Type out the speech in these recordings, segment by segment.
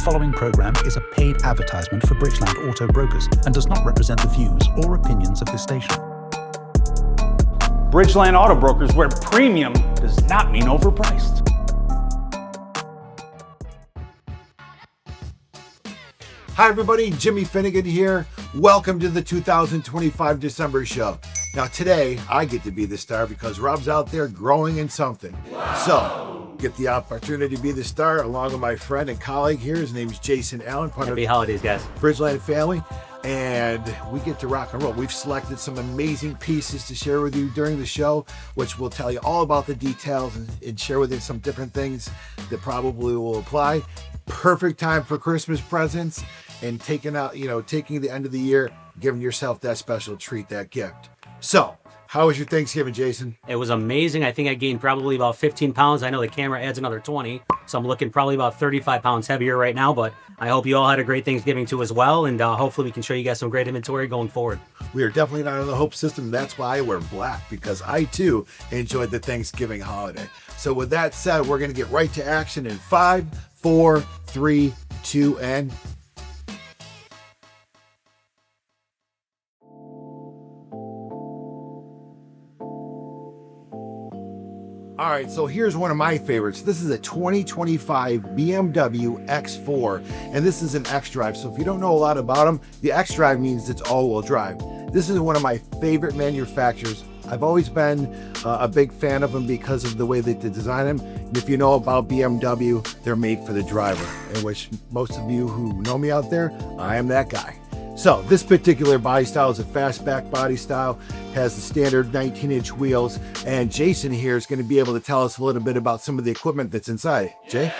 following program is a paid advertisement for Bridgeland Auto Brokers and does not represent the views or opinions of this station. Bridgeland Auto Brokers, where premium does not mean overpriced. Hi everybody, Jimmy Finnegan here. Welcome to the 2025 December show. Now today, I get to be the star because Rob's out there growing in something. Wow. So, get the opportunity to be the star along with my friend and colleague here. His name is Jason Allen, part Happy of holidays, guys. Bridgeland family. And we get to rock and roll. We've selected some amazing pieces to share with you during the show, which will tell you all about the details and share with you some different things that probably will apply. Perfect time for Christmas presents and taking the end of the year, giving yourself that special treat, that gift. So, how was your Thanksgiving, Jason? It was amazing. I think I gained probably about 15 pounds. I know the camera adds another 20, so I'm looking probably about 35 pounds heavier right now, but I hope you all had a great Thanksgiving too as well, and hopefully we can show you guys some great inventory going forward. We are definitely not in the Hope system. That's why I wear black, because I too enjoyed the Thanksgiving holiday. So with that said, we're going to get right to action in 5, 4, 3, 2, and... All right, so here's one of my favorites. This is a 2025 BMW X4, and this is an X-Drive. So if you don't know a lot about them, the X-Drive means it's all-wheel drive. This is one of my favorite manufacturers. I've always been a big fan of them because of the way that they design them. And if you know about BMW, they're made for the driver, in which most of you who know me out there, I am that guy. So this particular body style is a fastback body style, has the standard 19-inch wheels, and Jason here is going to be able to tell us a little bit about some of the equipment that's inside. Jay?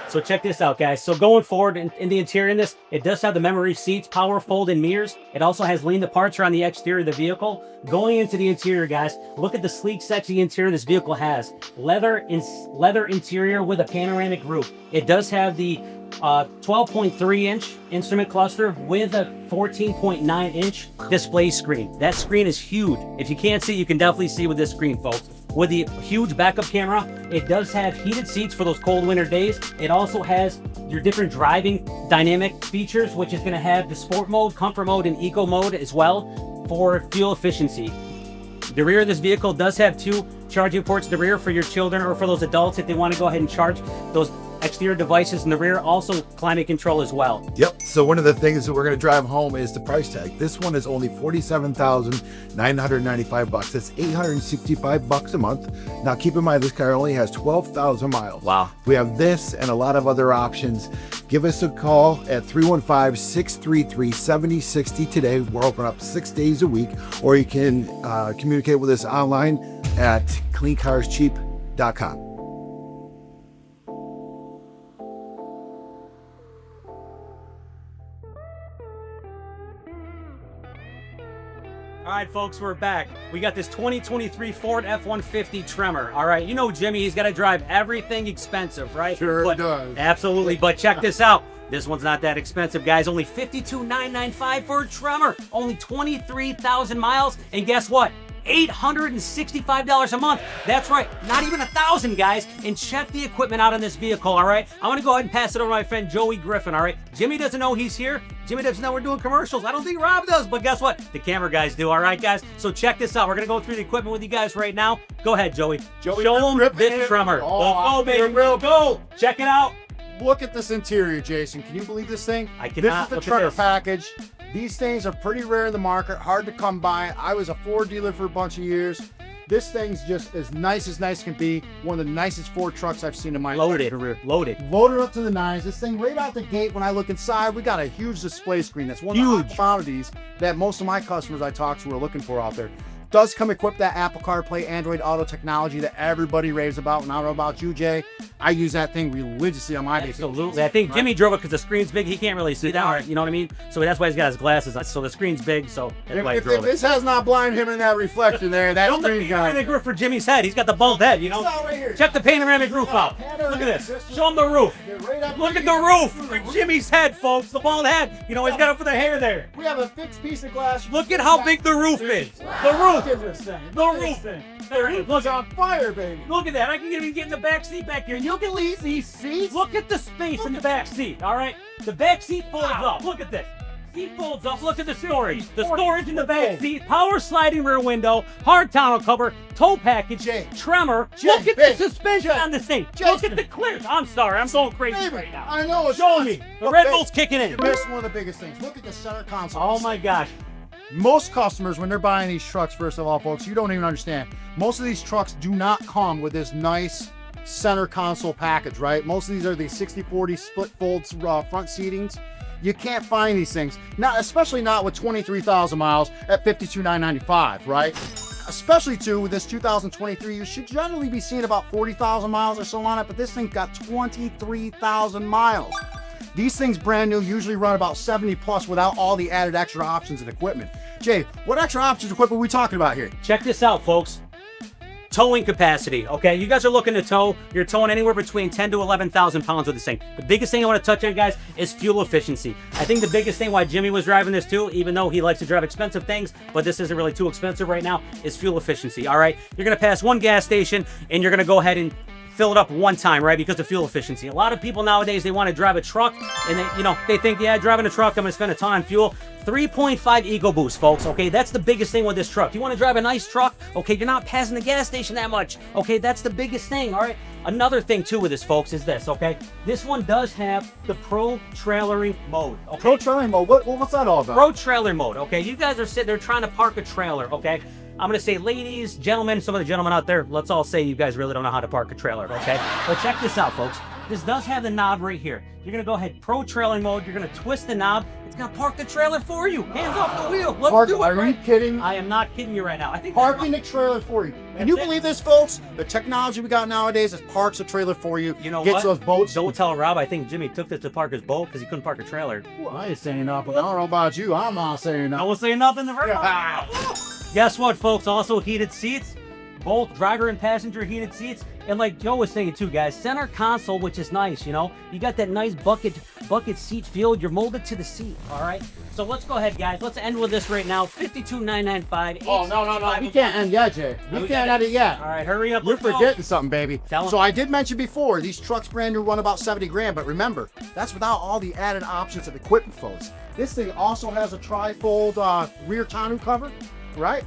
So check this out, guys. So going forward in the interior in this, it does have the memory seats, power fold and mirrors. It also has lean departure on the exterior of the vehicle. Going into the interior, guys, look at the sleek, sexy interior this vehicle has. Leather interior with a panoramic roof. It does have the 12.3-inch instrument cluster with a 14.9-inch display screen. That screen is huge. If you can't see, you can definitely see with this screen, folks. With the huge backup camera, it does have heated seats for those cold winter days. It also has your different driving dynamic features, which is going to have the sport mode, comfort mode, and eco mode as well for fuel efficiency. The rear of this vehicle does have 2 charging ports in the rear for your children or for those adults if they want to go ahead and charge those exterior devices in the rear. Also climate control as well. Yep. So one of the things that we're going to drive home is the price tag. This one is only $47,995. That's $865 a month. Now keep in mind, this car only has 12,000 miles. Wow. We have this and a lot of other options. Give us a call at 315-633-7060 today. We're open up 6 days a week, or you can communicate with us online at cleancarscheap.com. All right, folks, we're back. We got this 2023 Ford F-150 Tremor. All right, you know Jimmy, he's got to drive everything expensive, right? Sure does. Absolutely, but check this out. This one's not that expensive, guys. Only $52,995 for a Tremor. Only 23,000 miles, and guess what? $865 a month. That's right, not even 1,000, guys. And check the equipment out on this vehicle, all right? I'm gonna go ahead and pass it over to my friend Joey Griffin, all right? Jimmy doesn't know he's here. Jimmy doesn't know we're doing commercials. I don't think Rob does, but guess what? The camera guys do, all right, guys? So check this out. We're gonna go through the equipment with you guys right now. Go ahead, Joey. Show them this Tremor. Let's go, baby. We'll go. Check it out. Look at this interior, Jason. Can you believe this thing? I cannot. This is the Tremor package. These things are pretty rare in the market, hard to come by. I was a Ford dealer for a bunch of years. This thing's just as nice can be. One of the nicest Ford trucks I've seen in my career. Loaded up to the nines. This thing right out the gate, when I look inside, we got a huge display screen. That's one of the commodities that most of my customers I talk to are looking for out there. Does come equipped that Apple CarPlay, Android Auto technology that everybody raves about. And I don't know about you, Jay. I use that thing religiously on my vehicle. Absolutely. I think Jimmy drove it because the screen's big. He can't really see that. You know what I mean? So that's why he's got his glasses on. So the screen's big. So that's why he drove it. This has not blinded him in that reflection there. That screen's got panoramic roof for Jimmy's head. He's got the bald head, you know? Right here. Check the panoramic roof out. Look at this. Show him the roof. Look at the roof for Jimmy's head, folks. The bald head. You know, he's got it for the hair there. We have a fixed piece of glass. Look at how big the roof is. The roof. Look at this thing. The roof. There it is. Look It's on fire, baby. Look at that. I can even get in the back seat back here. And you can leave these seats. Look at the space in the back seat. All right. The back seat folds up. Look at this. Seat folds up. Look at the storage. The storage in the back seat. Power sliding rear window. Hard tonneau cover. Tow package. Jay. Tremor. Jay, Look at babe. the suspension on the seat. Look at the clearance. I'm sorry. I'm going crazy Baby, right now. I know. It's Show me. The Look, Red babe, Bull's kicking in. You missed one of the biggest things. Look at the center console. Oh my gosh. Most customers, when they're buying these trucks, first of all, folks, you don't even understand. Most of these trucks do not come with this nice center console package, right? Most of these are the 60/40 split folds front seatings. You can't find these things, not especially not with 23,000 miles at $52,995, right? Especially too with this 2023, you should generally be seeing about 40,000 miles or so on it, but this thing got 23,000 miles. These things brand new usually run about 70 plus without all the added extra options and equipment. Jay, what extra options and equipment are we talking about here? Check this out, folks. Towing capacity, okay? You guys are looking to tow. You're towing anywhere between 10 to 11,000 pounds with this thing. The biggest thing I want to touch on, guys, is fuel efficiency. I think the biggest thing why Jimmy was driving this too, even though he likes to drive expensive things, but this isn't really too expensive right now, is fuel efficiency, all right? You're going to pass one gas station, and you're going to go ahead and fill it up one time, right? Because of fuel efficiency. A lot of people nowadays, they want to drive a truck, and they think, yeah, driving a truck, I'm going to spend a ton on fuel. 3.5 Ego Boost, folks, okay? That's the biggest thing with this truck. You want to drive a nice truck, okay? You're not passing the gas station that much, okay? That's the biggest thing, all right? Another thing, too, with this, folks, is this, okay? This one does have the Pro Trailering mode, okay? Pro Trailering mode, what's that all about? Pro Trailer mode, okay? You guys are sitting there trying to park a trailer, okay? I'm going to say ladies, gentlemen, some of the gentlemen out there, let's all say you guys really don't know how to park a trailer, okay? But check this out, folks. This does have the knob right here. You're going to go ahead, Pro Trailing mode. You're going to twist the knob. It's going to park the trailer for you. Hands off the wheel. Let's do it. Are you kidding? I am not kidding you right now. I think Parking the trailer for you. Can you believe this, folks? The technology we got nowadays is parks a trailer for you. You know Gets what? those boats. Don't tell Rob. I think Jimmy took this to park his boat because he couldn't park a trailer. Well, I ain't saying nothing. I don't know about you. I'm not saying I nothing. won't say nothing to her. Guess what, folks? Also heated seats. Both driver and passenger heated seats. And like Joe was saying too, guys, center console, which is nice, you know? You got that nice bucket seat feel. You're molded to the seat, all right? So let's go ahead, guys. Let's end with this right now. $52,995. Oh, no. We can't end yet, Jay. We can't end it yet. All right, hurry up. You're Let's go. forgetting something, baby. Tell 'em. So I did mention before, these trucks brand new run about 70 grand, but remember, that's without all the added options of equipment, folks. This thing also has a tri-fold rear tonneau cover, right?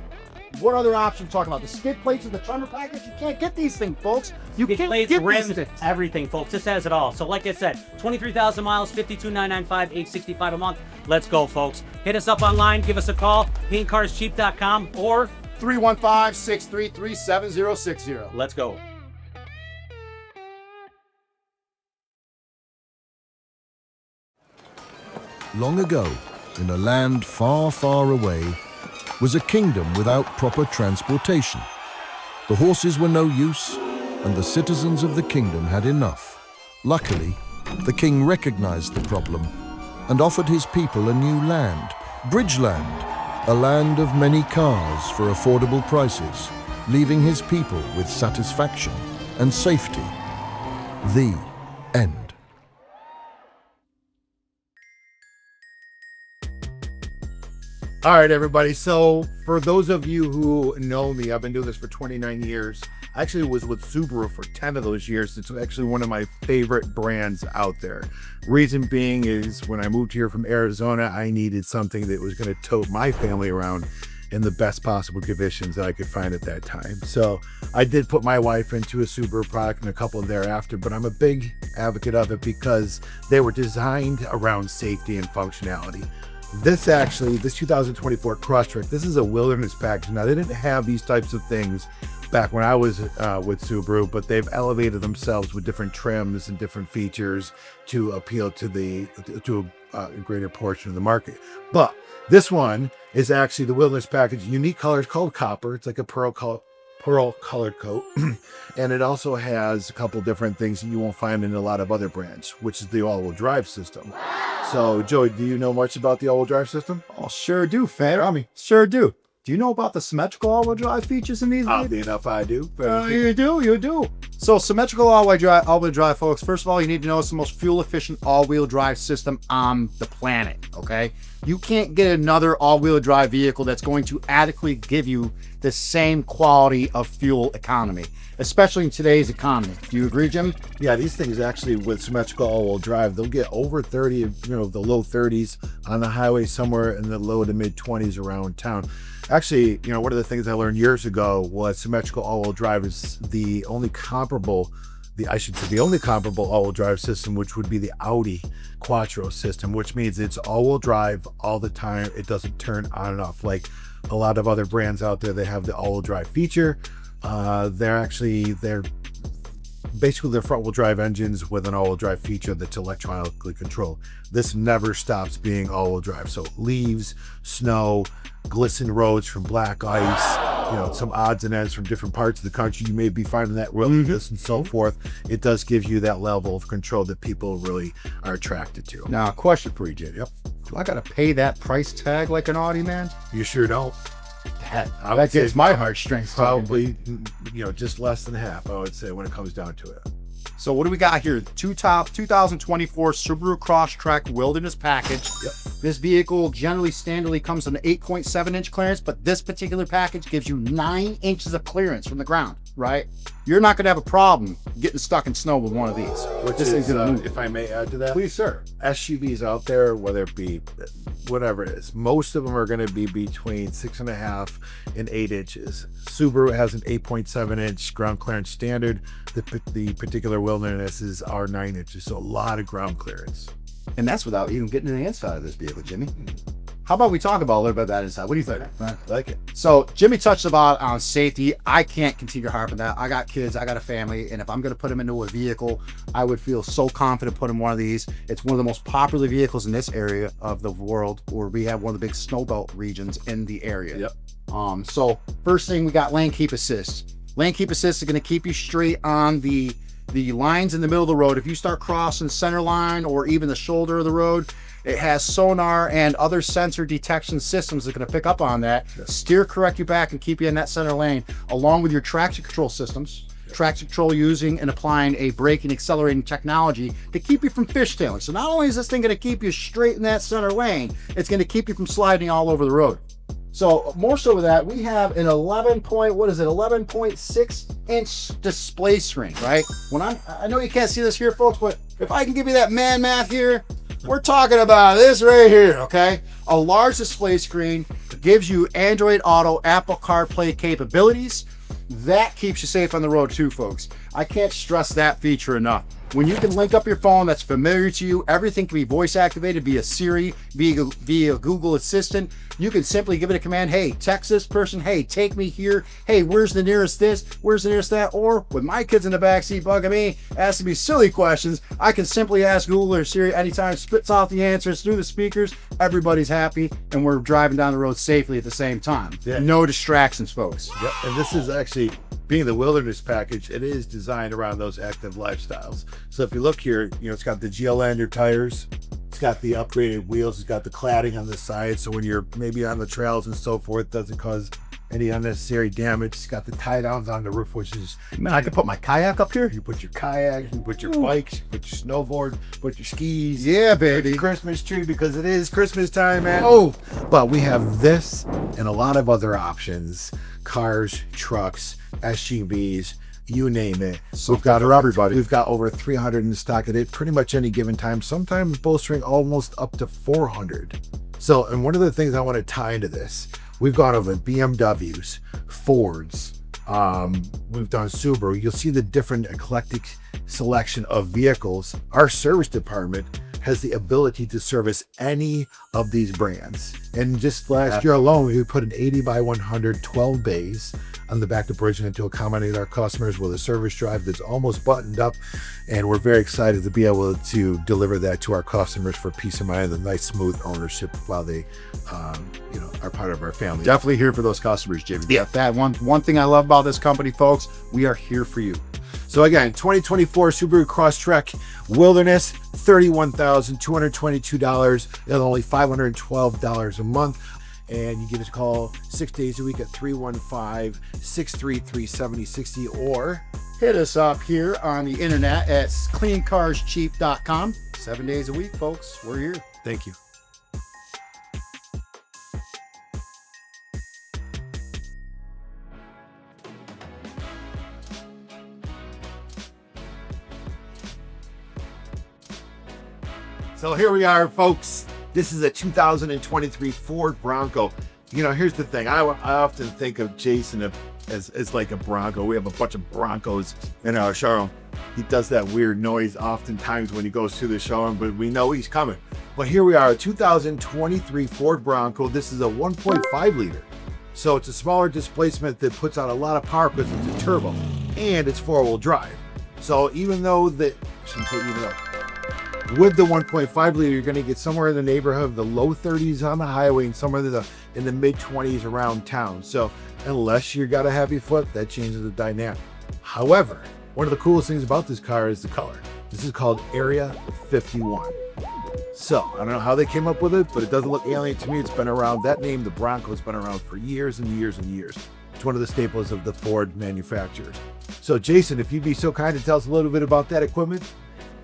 What other options talking about? The skid plates and the tremor package? You can't get these things, folks. You Skid can't plates, get rims, these things. everything, folks. This has it all. So like I said, 23,000 miles, $52,995, $865 a month. Let's go, folks. Hit us up online. Give us a call. PaintCarsCheap.com or 315-633-7060. let's go. Long ago, in a land far, far away, was a kingdom without proper transportation. The horses were no use, and the citizens of the kingdom had enough. Luckily, the king recognized the problem and offered his people a new land, Bridgeland, a land of many cars for affordable prices, leaving his people with satisfaction and safety. The end. All right, everybody. So for those of you who know me, I've been doing this for 29 years. I actually was with Subaru for 10 of those years. It's actually one of my favorite brands out there. Reason being is when I moved here from Arizona, I needed something that was going to tote my family around in the best possible conditions that I could find at that time. So I did put my wife into a Subaru product and a couple thereafter, but I'm a big advocate of it because they were designed around safety and functionality. This 2024 Crosstrek, this is a wilderness package. Now, they didn't have these types of things back when I was with Subaru, but they've elevated themselves with different trims and different features to appeal to a greater portion of the market. But this one is actually the wilderness package. Unique colors called copper. It's like a pearl colored coat. And it also has a couple different things that you won't find in a lot of other brands, which is the all-wheel drive system. So, Joey, do you know much about the all-wheel drive system? Oh, sure do, fan. I mean, sure do. Do you know about the symmetrical all-wheel drive features in these? Oddly enough, I do. You do. So symmetrical all-wheel drive, folks. First of all, you need to know it's the most fuel-efficient all-wheel drive system on the planet, okay? You can't get another all-wheel drive vehicle that's going to adequately give you the same quality of fuel economy, especially in today's economy. Do you agree, Jim? Yeah, these things actually with symmetrical all-wheel drive, they'll get over 30, the low 30s on the highway, somewhere in the low to mid 20s around town. Actually, one of the things I learned years ago was symmetrical all-wheel drive is the only comparable all-wheel drive system, which would be the Audi Quattro system, which means it's all-wheel drive all the time. It doesn't turn on and off like a lot of other brands out there. They have the all-wheel drive feature. They're basically their front-wheel drive engines with an all-wheel drive feature that's electronically controlled. This never stops being all-wheel drive. So leaves, snow, glisten roads from black ice, some odds and ends from different parts of the country you may be finding that wilderness and so forth. It does give you that level of control that people really are attracted to. Now, a question for you, Jim. Yep. Do I got to pay that price tag like an Audi, man? You sure don't. That gets my heartstrings. Probably, just less than half, I would say, when it comes down to it. So what do we got here? 2024 Subaru Crosstrek Wilderness Package. Yep. This vehicle generally standardly comes in an 8.7-inch clearance, but this particular package gives you 9 inches of clearance from the ground, right? You're not going to have a problem getting stuck in snow with one of these. Which this is, thing's gonna move. if I may add to that, Please, sir. SUVs out there, whether it be whatever it is, most of them are going to be between 6.5 and 8 inches. Subaru has an 8.7-inch ground clearance standard. The particular Wilderness are 9 inches, so a lot of ground clearance. And that's without even getting to the inside of this vehicle, Jimmy. How about we talk about a little bit of that inside? What do you think? I like it. So Jimmy touched about on safety. I can't continue to harp on that. I got kids, I got a family, and if I'm going to put them into a vehicle, I would feel so confident putting one of these. It's one of the most popular vehicles in this area of the world, where we have one of the big snowbelt regions in the area. Yep. So first thing, we got lane keep assist. Lane keep assist is going to keep you straight on the lines in the middle of the road. If you start crossing center line or even the shoulder of the road, it has sonar and other sensor detection systems that are going to pick up on that, steer correct you back and keep you in that center lane, along with your traction control systems. Traction control using and applying a braking accelerating technology to keep you from fishtailing. So not only is this thing going to keep you straight in that center lane, it's going to keep you from sliding all over the road. So more so with that, we have an 11.6 inch display screen, right? I know you can't see this here, folks, but if I can give you that man math here, we're talking about this right here, okay? A large display screen gives you Android Auto, Apple CarPlay capabilities. That keeps you safe on the road too, folks. I can't stress that feature enough. When you can link up your phone that's familiar to you, everything can be voice activated via Siri, via Google Assistant. You can simply give it a command, hey, text this person, hey, take me here, hey, where's the nearest this, where's the nearest that, or with my kids in the backseat bugging me, asking me silly questions, I can simply ask Google or Siri anytime, spits out the answers through the speakers, everybody's happy, and we're driving down the road safely at the same time. Yeah. No distractions, folks. Yep, and this is actually, being the Wilderness package, it is designed around those active lifestyles. So if you look here, it's got the Geolandar tires, it's got the upgraded wheels, it's got the cladding on the side, so when you're maybe on the trails and so forth, it doesn't cause any unnecessary damage. It's got the tie downs on the roof, which is, man, I can put my kayak up here. You put your kayak, you put your bikes, you put your snowboard, put your skis. Yeah, baby. Your Christmas tree, because it is Christmas time, man. Oh, but we have this and a lot of other options: cars, trucks, SUVs, you name it. So we've got everybody. We've got over 300 in stock at pretty much any given time, sometimes bolstering almost up to 400. So, and one of the things I want to tie into this, we've gone over BMWs, Fords, we've done Subaru. You'll see the different eclectic selection of vehicles. Our service department has the ability to service any of these brands. And just last year alone, we put an 80 by 100 12 bays on the back of the Bridgeland to accommodate our customers with a service drive that's almost buttoned up. And we're very excited to be able to deliver that to our customers for peace of mind and nice smooth ownership while they are part of our family. Definitely here for those customers, Jimmy. Yeah, that one thing I love about this company, folks, we are here for you. So again, 2024 Subaru Crosstrek Wilderness, $31,222 at only $512 a month. And you give us a call 6 days a week at 315-633-7060, or hit us up here on the internet at cleancarscheap.com. 7 days a week, folks. We're here. Thank you. So here we are, folks. This is a 2023 Ford Bronco. You know, here's the thing. I often think of Jason as like a Bronco. We have a bunch of Broncos in our showroom. He does that weird noise oftentimes when he goes through the showroom, but we know he's coming. But here we are, a 2023 Ford Bronco. This is a 1.5 liter. So it's a smaller displacement that puts out a lot of power because it's a turbo and it's 4-wheel drive. So even though I shouldn't say even though, with the 1.5 liter, you're going to get somewhere in the neighborhood of the low 30s on the highway and somewhere in the mid 20s around town. So unless you got a heavy foot, that changes the dynamic. However, one of the coolest things about this car is the color. This is called Area 51. So I don't know how they came up with it, but it doesn't look alien to me. It's been around. That name, the Bronco, has been around for years and years and years. It's one of the staples of the Ford manufacturers. So Jason, if you'd be so kind to tell us a little bit about that equipment,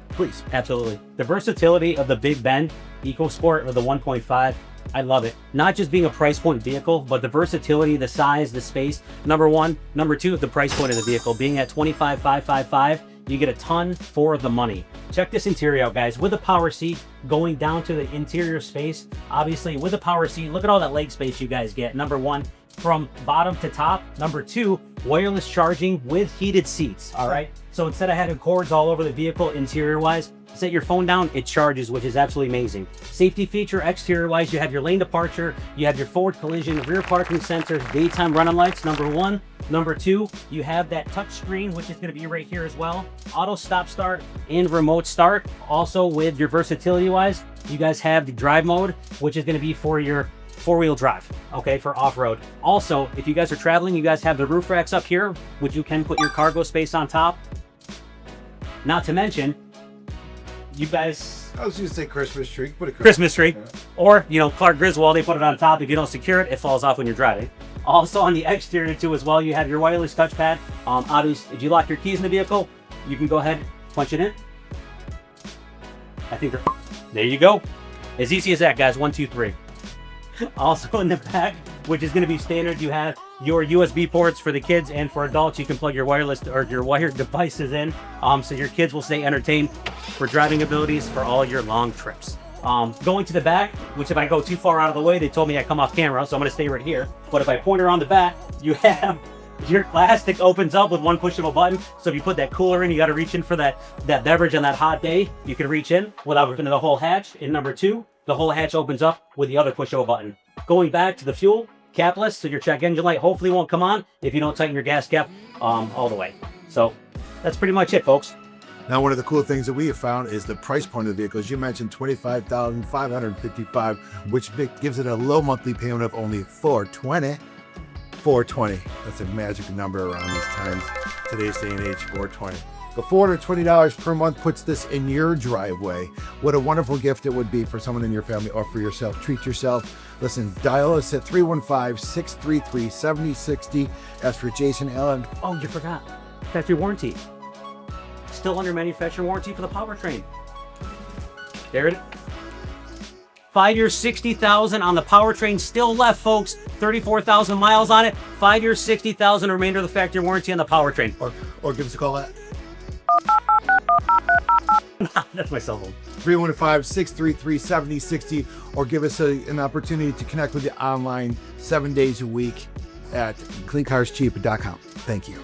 please. Absolutely. The versatility of the Big Bend EcoSport or the 1.5, I love it. Not just being a price point vehicle, but the versatility, the size, the space, number one. Number two, the price point of the vehicle. Being at $25,555, you get a ton for the money. Check this interior out, guys. With the power seat going down to the interior space, obviously with the power seat, look at all that leg space you guys get. Number one, from bottom to top. Number two, wireless charging with heated seats, all right? So instead of having cords all over the vehicle interior-wise, set your phone down, it charges, which is absolutely amazing. Safety feature, exterior-wise, you have your lane departure, you have your forward collision, rear parking sensors, daytime running lights, number one. Number two, you have that touch screen, which is going to be right here as well. Auto stop start and remote start. Also with your versatility-wise, you guys have the drive mode, which is going to be for your four-wheel drive, okay, for off-road. Also, if you guys are traveling, you guys have the roof racks up here, which you can put your cargo space on top. Not to mention, you guys... I was going to say Christmas tree. Put a Christmas tree. Yeah. Or, you know, Clark Griswold, they put it on top. If you don't secure it, it falls off when you're driving. Also on the exterior too as well, you have your wireless touchpad. Obviously, if you lock your keys in the vehicle, you can go ahead, punch it in. I think there you go. As easy as that, guys. 1, 2, 3. Also in the back, which is going to be standard, you have your USB ports for the kids, and for adults, you can plug your wireless or your wired devices in, so your kids will stay entertained for driving abilities for all your long trips. Going to the back, which if I go too far out of the way, they told me I come off camera, so I'm going to stay right here. But if I point around the back, you have your plastic opens up with one push of a button. So if you put that cooler in, you got to reach in for that beverage on that hot day. You can reach in without opening the whole hatch. And number two, the whole hatch opens up with the other push of a button. Going back to the fuel capless, so your check engine light hopefully won't come on if you don't tighten your gas cap all the way. So that's pretty much it, folks. Now, one of the cool things that we have found is the price point of the vehicle. As you mentioned, $25,555, which gives it a low monthly payment of only $420. $420. That's a magic number around these times. Today's day and age, $420. The $420 per month puts this in your driveway. What a wonderful gift it would be for someone in your family or for yourself. Treat yourself. Listen, dial us at 315-633-7060. As for Jason Allen. Oh, you forgot. Factory warranty. Still under manufacturer warranty for the powertrain. There it is. 5 years, 60,000 on the powertrain still left, folks. 34,000 miles on it. 5 years, 60,000 remainder of the factory warranty on the powertrain. Or give us a call at that's my cell phone. 315-633-7060, or give us an opportunity to connect with you online 7 days a week at cleancarscheap.com. Thank you.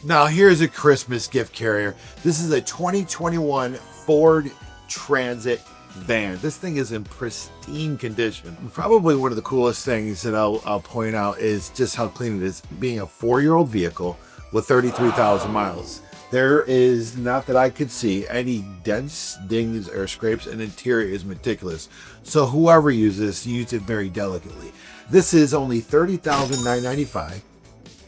Now here's a Christmas gift carrier. This is a 2021 Ford Transit van. This thing is in pristine condition. Probably one of the coolest things that I'll point out is just how clean it is, being a 4-year-old vehicle with 33,000 miles. There is, not that I could see, any dents, dings, or scrapes, and interior is meticulous. So whoever uses this, use it very delicately. This is only $30,995.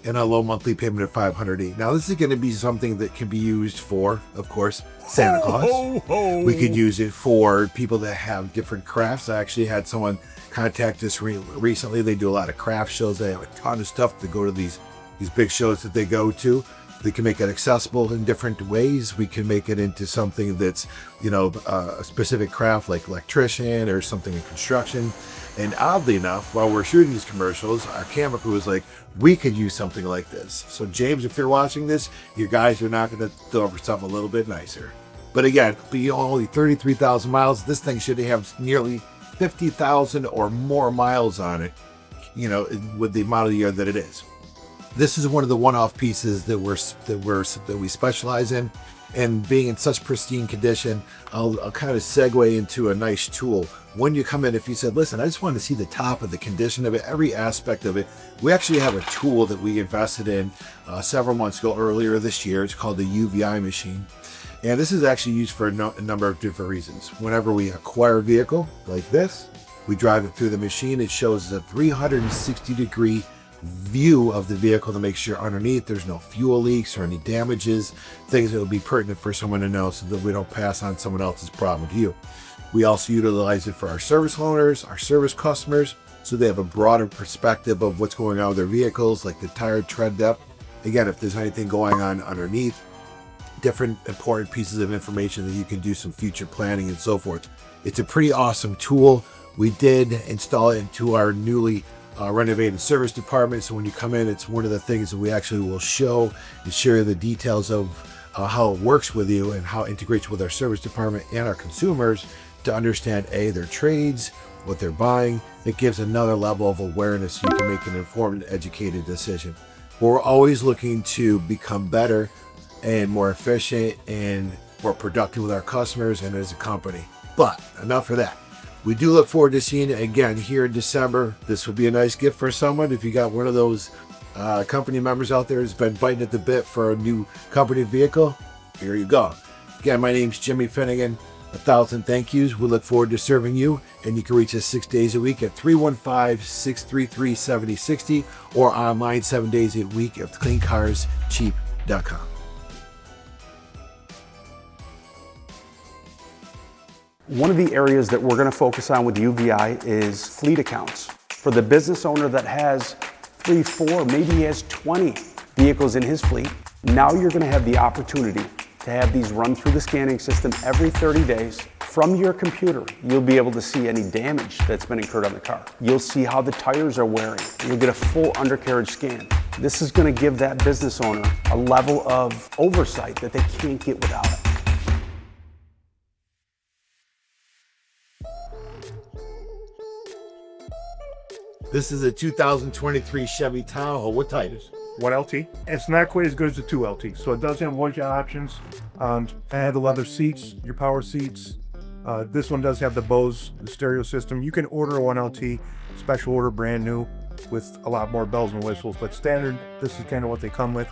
and a low monthly payment of $508. Now, this is going to be something that can be used for, of course, Santa Claus. Ho, ho. We could use it for people that have different crafts. I actually had someone contact us recently. They do a lot of craft shows. They have a ton of stuff to go to these big shows that they go to. We can make it accessible in different ways. We can make it into something that's, you know, a specific craft like electrician or something in construction. And oddly enough, while we're shooting these commercials, our camera crew was like, we could use something like this. So James, if you're watching this, you guys are not going to go for something a little bit nicer. But again, be only 33,000 miles. This thing should have nearly 50,000 or more miles on it, you know, with the model year that it is. This is one of the one-off pieces that we specialize in, and being in such pristine condition, I'll kind of segue into a nice tool. When you come in, if you said, listen, I just want to see the top of the condition of it, every aspect of it, we actually have a tool that we invested in several months ago, earlier this year. It's called the UVI machine. And this is actually used for a number of different reasons. Whenever we acquire a vehicle like this, we drive it through the machine. It shows a 360-degree view of the vehicle to make sure underneath there's no fuel leaks or any damages, things that would be pertinent for someone to know so that we don't pass on someone else's problem to you. We also utilize it for our service owners, our service customers, so they have a broader perspective of what's going on with their vehicles, like the tire tread depth. Again, if there's anything going on underneath, different important pieces of information that you can do some future planning and so forth. It's a pretty awesome tool. We did install it into our newly renovated service department. So when you come in, it's one of the things that we actually will show and share the details of how it works with you and how it integrates with our service department and our consumers to understand their trades, what they're buying. It gives another level of awareness so you can make an informed, educated decision. We're always looking to become better and more efficient and more productive with our customers and as a company. But enough of that. We do look forward to seeing it again here in December. This would be a nice gift for someone. If you got one of those company members out there who's been biting at the bit for a new company vehicle, here you go. Again, my name's Jimmy Finnegan. 1,000 thank yous. We look forward to serving you, and you can reach us 6 days a week at 315-633-7060 or online 7 days a week at cleancarscheap.com. One of the areas that we're going to focus on with UVI is fleet accounts. For the business owner that has 3, 4, maybe he has 20 vehicles in his fleet, now you're going to have the opportunity to have these run through the scanning system every 30 days. From your computer, you'll be able to see any damage that's been incurred on the car. You'll see how the tires are wearing. You'll get a full undercarriage scan. This is going to give that business owner a level of oversight that they can't get without it. This is a 2023 Chevy Tahoe. What type is? 1LT. It's not quite as good as the 2LT, so it does have voice options. Add the leather seats, your power seats. This one does have the Bose stereo system. You can order a 1LT, special order, brand new, with a lot more bells and whistles, but standard, this is kind of what they come with.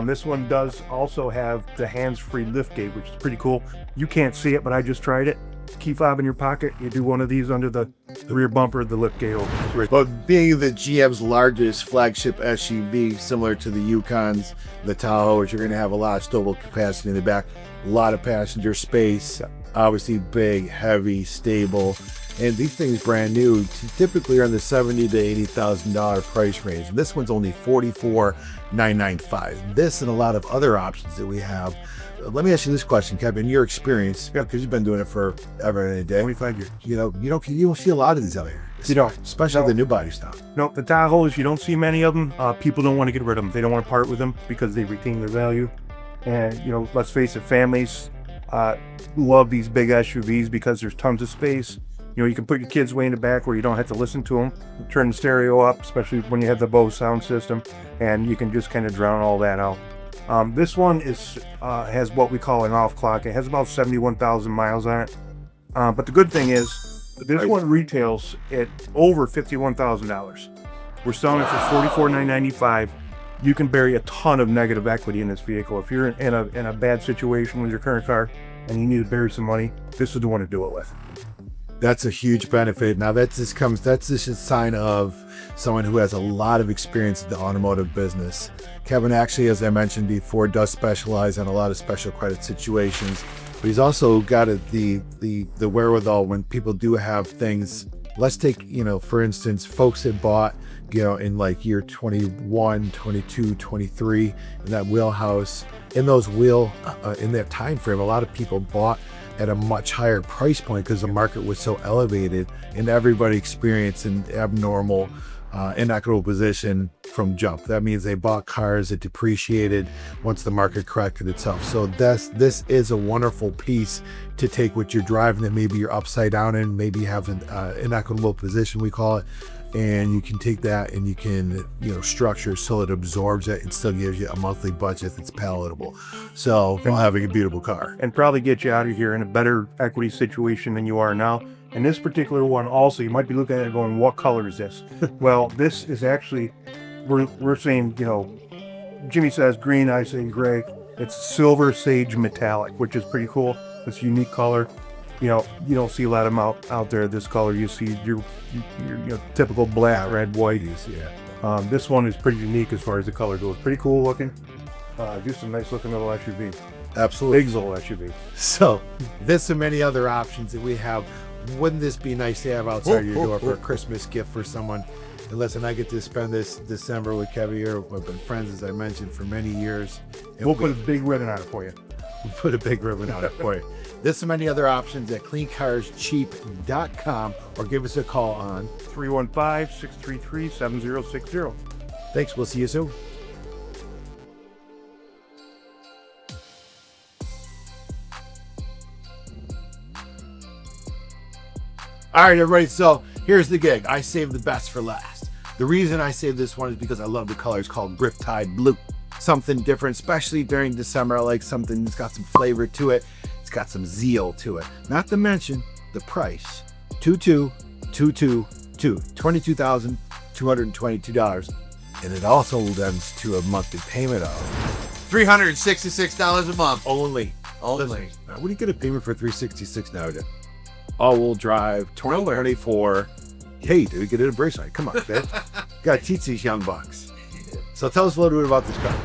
This one does also have the hands-free liftgate, which is pretty cool. You can't see it, but I just tried it. Key fob in your pocket, you do one of these under the rear bumper, the liftgate opens. But being the GM's largest flagship SUV, similar to the Yukons, the Tahoe, which you're going to have a lot of stowable capacity in the back, a lot of passenger space, obviously big, heavy, stable, and these things brand new typically are in the $70,000 to $80,000 price range. And this one's only $44,995. This and a lot of other options that we have. Let me ask you this question, Kevin. In your experience, because you've been doing it forever and a day, 25 years. You know, you don't see a lot of these out here. You don't, especially the new body stuff. No, the Tahoes, you don't see many of them. People don't want to get rid of them. They don't want to part with them because they retain their value. And you know, let's face it, families love these big SUVs because there's tons of space. You know, you can put your kids way in the back where you don't have to listen to them. Turn the stereo up, especially when you have the Bose sound system, and you can just kind of drown all that out. This one has what we call an off clock. It has about 71,000 miles on it. But the good thing is, this one retails at over $51,000. We're selling it for $44,995. You can bury a ton of negative equity in this vehicle. If you're in a bad situation with your current car and you need to bury some money, this is the one to do it with. That's a huge benefit. Now that's just a sign of someone who has a lot of experience in the automotive business. Kevin actually, as I mentioned before, does specialize on a lot of special credit situations, but he's also got the wherewithal when people do have things Let's take, for instance, folks that bought, in like year 21, 22, 23, in that wheelhouse, in that time frame, a lot of people bought at a much higher price point because the market was so elevated and everybody experienced an abnormal, inequitable position from jump. That means they bought cars that depreciated once the market corrected itself. So this is a wonderful piece to take what you're driving that maybe you're upside down in, maybe you have an inequitable position, we call it, and you can take that and you can structure so it absorbs it and still gives you a monthly budget that's palatable. So while having a beautiful car, and probably get you out of here in a better equity situation than you are now. And this particular one also, you might be looking at it going, what color is this? Well, this is actually, we're saying, Jimmy says green, I say gray. It's silver sage metallic, which is pretty cool. It's a unique color. You don't see a lot of them out there this color. You see your typical black, red, white. Yeah. This one is pretty unique as far as the color goes. Pretty cool looking. Just a nice looking little SUV. Absolutely. Big little SUV. So this and many other options that we have. Wouldn't this be nice to have outside your door for a Christmas gift for someone? And listen, I get to spend this December with Kevin here. We've been friends, as I mentioned, for many years. And We'll put a big ribbon on it for you. We'll put a big ribbon on it for you. This and many other options at cleancarscheap.com or give us a call on 315-633-7060. Thanks. We'll see you soon. All right, everybody, so here's the gig. I saved the best for last. The reason I saved this one is because I love the color. It's called Riptide Blue. Something different, especially during December. I like something that's got some flavor to it. It's got some zeal to it. Not to mention the price, $22,222. And it also lends to a monthly payment of $366 a month. only. Only. Now, what do you get a payment for $366 nowadays? All-wheel drive, 2024. Hey, dude, get it a bracelet. Come on, man. Gotta teach these young bucks. So tell us a little bit about this car.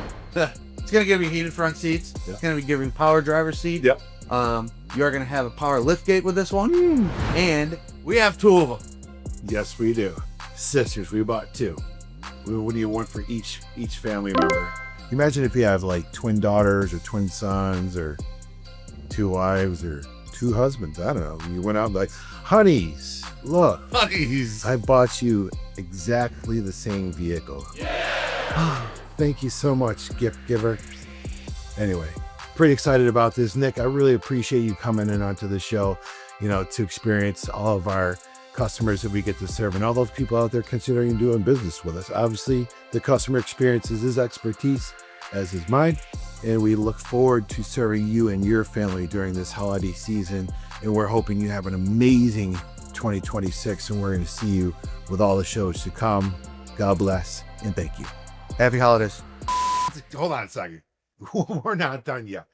It's gonna give you heated front seats. Yeah. It's gonna be giving power driver's seat. Yep. You are gonna have a power lift gate with this one, and we have two of them. Yes, we do. Sisters, we bought two. We need one for each family member. Imagine if you have like twin daughters or twin sons or two wives or two husbands. I don't know. You went out and like, honeys, look, Buddies. I bought you exactly the same vehicle. Yeah. Thank you so much, gift giver. Anyway, pretty excited about this. Nick, I really appreciate you coming in onto the show, to experience all of our customers that we get to serve and all those people out there considering doing business with us. Obviously, the customer experience is his expertise, as is mine. And we look forward to serving you and your family during this holiday season. And we're hoping you have an amazing 2026. And we're going to see you with all the shows to come. God bless and thank you. Happy holidays. Hold on a second. We're not done yet.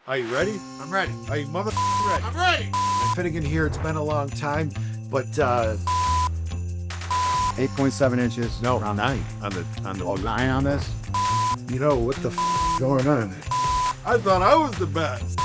Are you ready? I'm ready. Are you ready? I'm ready. Finnegan here. It's been a long time, but 8.7 inches. no, around 9 on the 9 on this. what the going on? I thought I was the best.